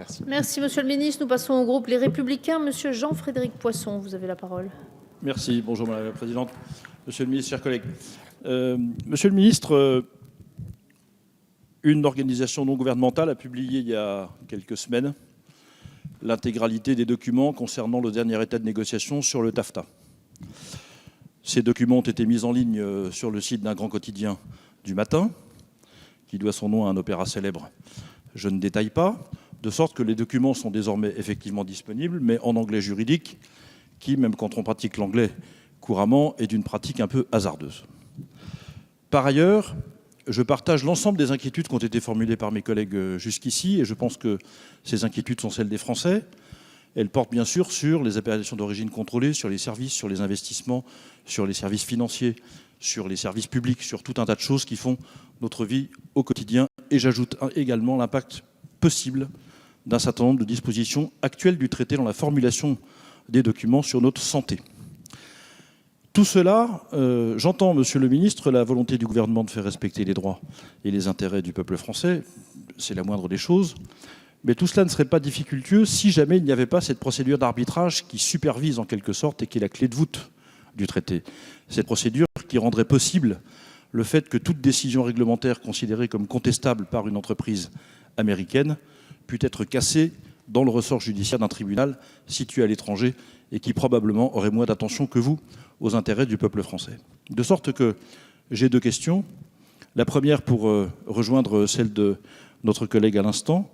Merci. Merci, monsieur le ministre. Nous passons au groupe Les Républicains. Monsieur Jean-Frédéric Poisson, vous avez la parole. Merci. Bonjour, Madame la Présidente. Monsieur le ministre, chers collègues. Monsieur le ministre, une organisation non gouvernementale a publié il y a quelques semaines l'intégralité des documents concernant le dernier état de négociation sur le TAFTA. Ces documents ont été mis en ligne sur le site d'un grand quotidien du matin, qui doit son nom à un opéra célèbre. Je ne détaille pas, de sorte que les documents sont désormais effectivement disponibles, mais en anglais juridique, qui, même quand on pratique l'anglais couramment, est d'une pratique un peu hasardeuse. Par ailleurs, je partage l'ensemble des inquiétudes qui ont été formulées par mes collègues jusqu'ici, et je pense que ces inquiétudes sont celles des Français. Elles portent bien sûr sur les appellations d'origine contrôlée, sur les services, sur les investissements, sur les services financiers, sur les services publics, sur tout un tas de choses qui font notre vie au quotidien. Et j'ajoute également l'impact possible d'un certain nombre de dispositions actuelles du traité dans la formulation des documents sur notre santé. Tout cela, j'entends, monsieur le ministre, la volonté du gouvernement de faire respecter les droits et les intérêts du peuple français, c'est la moindre des choses, mais tout cela ne serait pas difficultueux si jamais il n'y avait pas cette procédure d'arbitrage qui supervise en quelque sorte et qui est la clé de voûte du traité. Cette procédure qui rendrait possible le fait que toute décision réglementaire considérée comme contestable par une entreprise américaine puisse être cassée dans le ressort judiciaire d'un tribunal situé à l'étranger et qui probablement aurait moins d'attention que vous aux intérêts du peuple français. De sorte que j'ai deux questions. La première pour rejoindre celle de notre collègue à l'instant.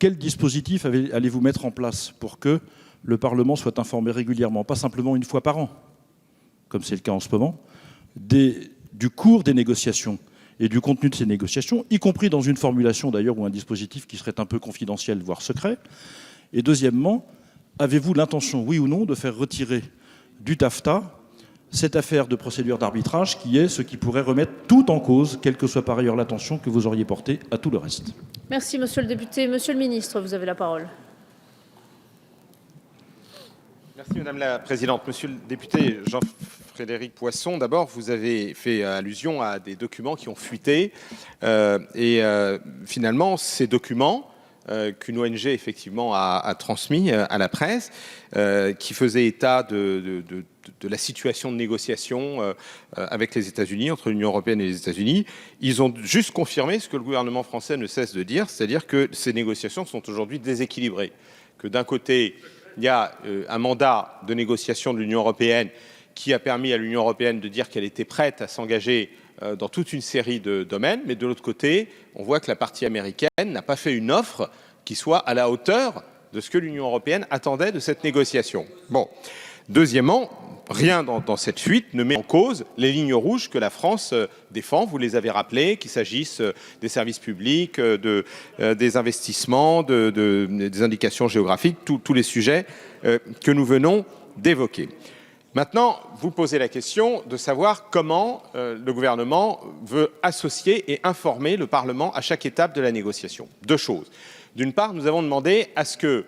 Quel dispositif allez-vous mettre en place pour que le Parlement soit informé régulièrement, pas simplement une fois par an, comme c'est le cas en ce moment, du cours des négociations et du contenu de ces négociations, y compris dans une formulation d'ailleurs ou un dispositif qui serait un peu confidentiel, voire secret. Et deuxièmement, avez-vous l'intention, oui ou non, de faire retirer du TAFTA cette affaire de procédure d'arbitrage qui est ce qui pourrait remettre tout en cause, quelle que soit par ailleurs l'attention que vous auriez portée à tout le reste? Merci, monsieur le député. Monsieur le ministre, vous avez la parole. Merci, Madame la Présidente. Monsieur le député Jean-Frédéric Poisson, d'abord, vous avez fait allusion à des documents qui ont fuité. Finalement, ces documents qu'une ONG effectivement a transmis à la presse, qui faisait état de la situation de négociation avec les États-Unis, entre l'Union européenne et les États-Unis, ils ont juste confirmé ce que le gouvernement français ne cesse de dire, c'est-à-dire que ces négociations sont aujourd'hui déséquilibrées. Que d'un côté, il y a un mandat de négociation de l'Union européenne qui a permis à l'Union européenne de dire qu'elle était prête à s'engager dans toute une série de domaines, mais de l'autre côté, on voit que la partie américaine n'a pas fait une offre qui soit à la hauteur de ce que l'Union européenne attendait de cette négociation. Bon. Deuxièmement, rien dans cette fuite ne met en cause les lignes rouges que la France défend. Vous les avez rappelées, qu'il s'agisse des services publics, des investissements, des indications géographiques, tous les sujets que nous venons d'évoquer. Maintenant, vous posez la question de savoir comment le gouvernement veut associer et informer le Parlement à chaque étape de la négociation. Deux choses. D'une part, nous avons demandé à ce que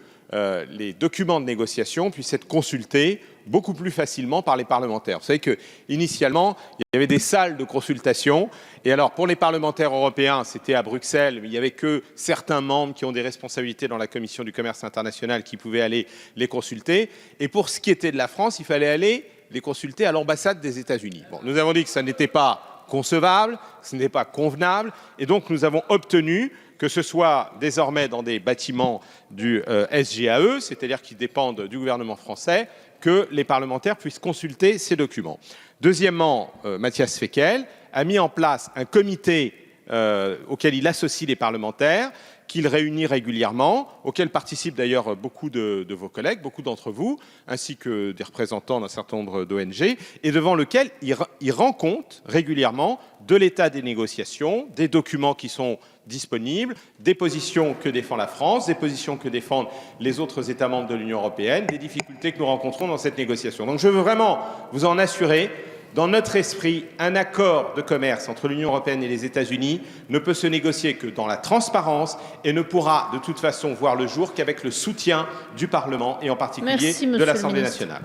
les documents de négociation puissent être consultés beaucoup plus facilement par les parlementaires. Vous savez qu'initialement, il y avait des salles de consultation. Et alors, pour les parlementaires européens, c'était à Bruxelles, mais il n'y avait que certains membres qui ont des responsabilités dans la Commission du commerce international qui pouvaient aller les consulter. Et pour ce qui était de la France, il fallait aller les consulter à l'ambassade des États-Unis. Bon, nous avons dit que ça n'était pas concevable, que ce n'était pas convenable. Et donc, nous avons obtenu que ce soit désormais dans des bâtiments du SGAE, c'est-à-dire qui dépendent du gouvernement français, que les parlementaires puissent consulter ces documents. Deuxièmement, Matthias Fekl a mis en place un comité auquel il associe les parlementaires, qu'il réunit régulièrement, auquel participent d'ailleurs beaucoup de vos collègues, beaucoup d'entre vous, ainsi que des représentants d'un certain nombre d'ONG, et devant lequel il rend compte régulièrement de l'état des négociations, des documents qui sont disponibles, des positions que défend la France, des positions que défendent les autres États membres de l'Union européenne, des difficultés que nous rencontrons dans cette négociation. Donc je veux vraiment vous en assurer, dans notre esprit, un accord de commerce entre l'Union européenne et les États-Unis ne peut se négocier que dans la transparence et ne pourra de toute façon voir le jour qu'avec le soutien du Parlement et en particulier de l'Assemblée nationale.